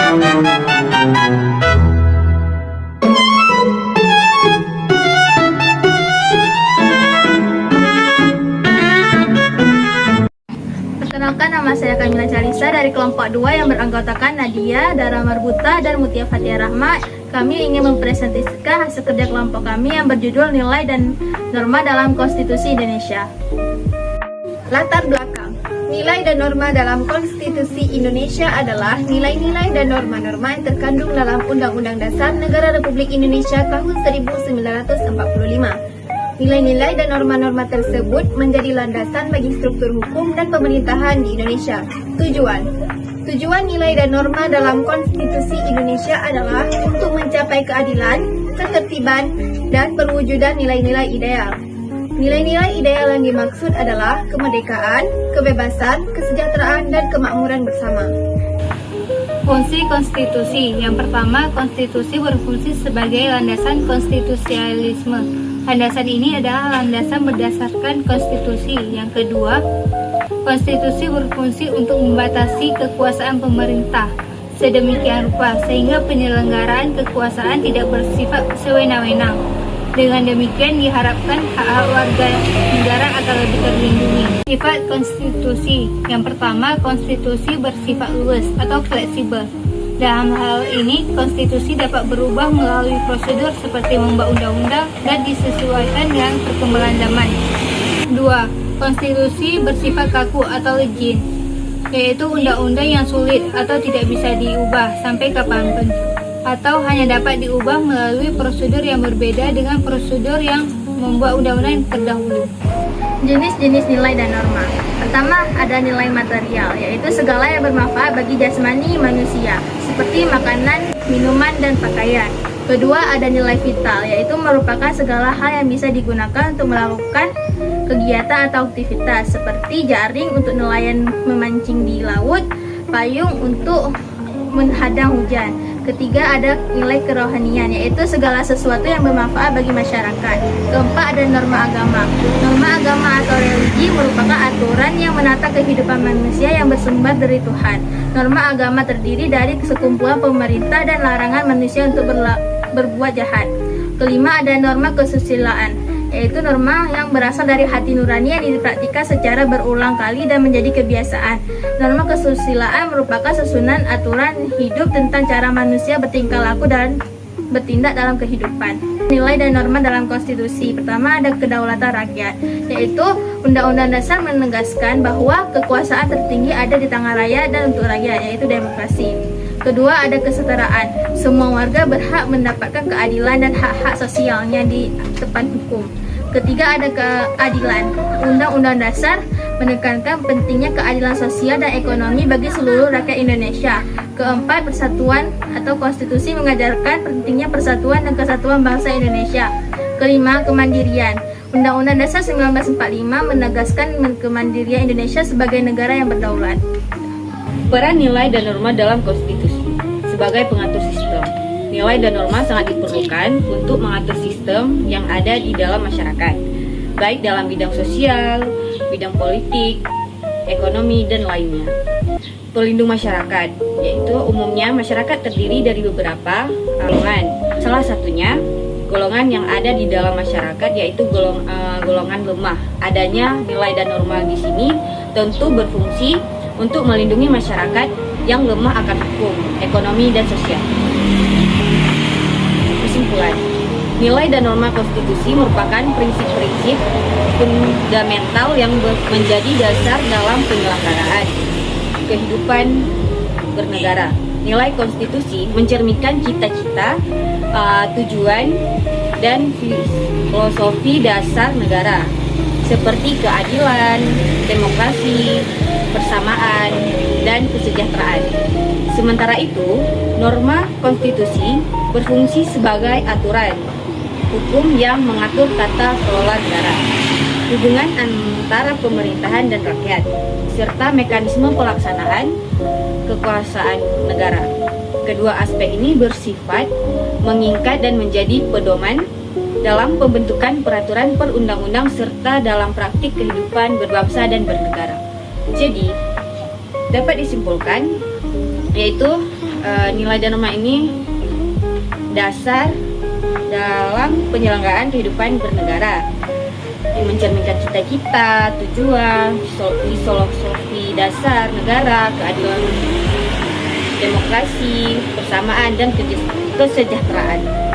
Perkenalkan, nama saya Kamila Calisa dari kelompok 2 yang beranggotakan Nadia, Dara Marbuta, dan Mutia Fatia Rahma. Kami ingin mempresentasikan hasil kerja kelompok kami yang berjudul Nilai dan Norma dalam Konstitusi Indonesia. Latar belakang. Nilai dan norma dalam Konstitusi Indonesia adalah nilai-nilai dan norma-norma yang terkandung dalam Undang-Undang Dasar Negara Republik Indonesia tahun 1945. Nilai-nilai dan norma-norma tersebut menjadi landasan bagi struktur hukum dan pemerintahan di Indonesia. Tujuan nilai dan norma dalam Konstitusi Indonesia adalah untuk mencapai keadilan, ketertiban, dan perwujudan nilai-nilai ideal. Nilai-nilai ideal yang dimaksud adalah kemerdekaan, kebebasan, kesejahteraan, dan kemakmuran bersama. Fungsi konstitusi. Yang pertama, konstitusi berfungsi sebagai landasan konstitusionalisme. Landasan ini adalah landasan berdasarkan konstitusi. Yang kedua, konstitusi berfungsi untuk membatasi kekuasaan pemerintah sedemikian rupa sehingga penyelenggaraan kekuasaan tidak bersifat sewenang-wenang. Dengan demikian diharapkan hak-hak warga negara akan lebih terlindungi. Sifat konstitusi. Yang pertama, konstitusi bersifat luas atau fleksibel. Dalam hal ini, konstitusi dapat berubah melalui prosedur seperti membuat undang-undang dan disesuaikan dengan perkembangan zaman. 2. Konstitusi bersifat kaku atau legend, yaitu undang-undang yang sulit atau tidak bisa diubah sampai kapanpun, atau hanya dapat diubah melalui prosedur yang berbeda dengan prosedur yang membuat undang-undang terdahulu. Jenis-jenis nilai dan norma. Pertama, ada nilai material, yaitu segala yang bermanfaat bagi jasmani manusia, seperti makanan, minuman, dan pakaian. Kedua, ada nilai vital, yaitu merupakan segala hal yang bisa digunakan untuk melakukan kegiatan atau aktivitas, seperti jaring untuk nelayan memancing di laut, payung untuk menghadang hujan. Ketiga, ada nilai kerohanian, yaitu segala sesuatu yang bermanfaat bagi masyarakat. Keempat, ada norma agama. Norma agama atau religi merupakan aturan yang menata kehidupan manusia yang bersumber dari Tuhan. Norma agama terdiri dari sekumpulan pemerintah dan larangan manusia untuk berbuat jahat. Kelima, ada norma kesusilaan, yaitu norma yang berasal dari hati nurani yang dipraktikkan secara berulang kali dan menjadi kebiasaan. Norma kesusilaan merupakan susunan aturan hidup tentang cara manusia bertingkah laku dan bertindak dalam kehidupan. Nilai dan norma dalam konstitusi. Pertama, ada kedaulatan rakyat, yaitu Undang-Undang Dasar menegaskan bahwa kekuasaan tertinggi ada di tangan rakyat dan untuk rakyat, yaitu demokrasi. Kedua, ada kesetaraan. Semua warga berhak mendapatkan keadilan dan hak-hak sosialnya di depan hukum. Ketiga, ada keadilan. Undang-Undang Dasar menekankan pentingnya keadilan sosial dan ekonomi bagi seluruh rakyat Indonesia. Keempat, persatuan atau konstitusi mengajarkan pentingnya persatuan dan kesatuan bangsa Indonesia. Kelima, kemandirian. Undang-Undang Dasar 1945 menegaskan kemandirian Indonesia sebagai negara yang berdaulat. Peran nilai dan norma dalam konstitusi sebagai pengatur sistem. Nilai dan norma sangat diperlukan untuk mengatur sistem yang ada di dalam masyarakat, baik dalam bidang sosial, bidang politik, ekonomi, dan lainnya. Pelindung masyarakat, yaitu umumnya masyarakat terdiri dari beberapa golongan. Salah satunya golongan yang ada di dalam masyarakat, yaitu golongan lemah. Adanya nilai dan norma di sini tentu berfungsi untuk melindungi masyarakat yang lemah akan hukum, ekonomi, dan sosial. Kesimpulan, nilai dan norma konstitusi merupakan prinsip-prinsip fundamental yang menjadi dasar dalam penyelenggaraan kehidupan bernegara. Nilai konstitusi mencerminkan cita-cita, tujuan, dan filosofi dasar negara, seperti keadilan, demokrasi, persamaan, dan kesejahteraan. Sementara itu, norma konstitusi berfungsi sebagai aturan hukum yang mengatur tata kelola negara, hubungan antara pemerintahan dan rakyat, serta mekanisme pelaksanaan kekuasaan negara. Kedua aspek ini bersifat mengikat dan menjadi pedoman dalam pembentukan peraturan perundang-undang serta dalam praktik kehidupan berbangsa dan bernegara. Jadi, dapat disimpulkan yaitu nilai dan norma ini dasar dalam penyelenggaraan kehidupan bernegara, mencerminkan cita-cita, tujuan, filosofi dasar negara, keadilan, demokrasi, persamaan, dan kesejahteraan.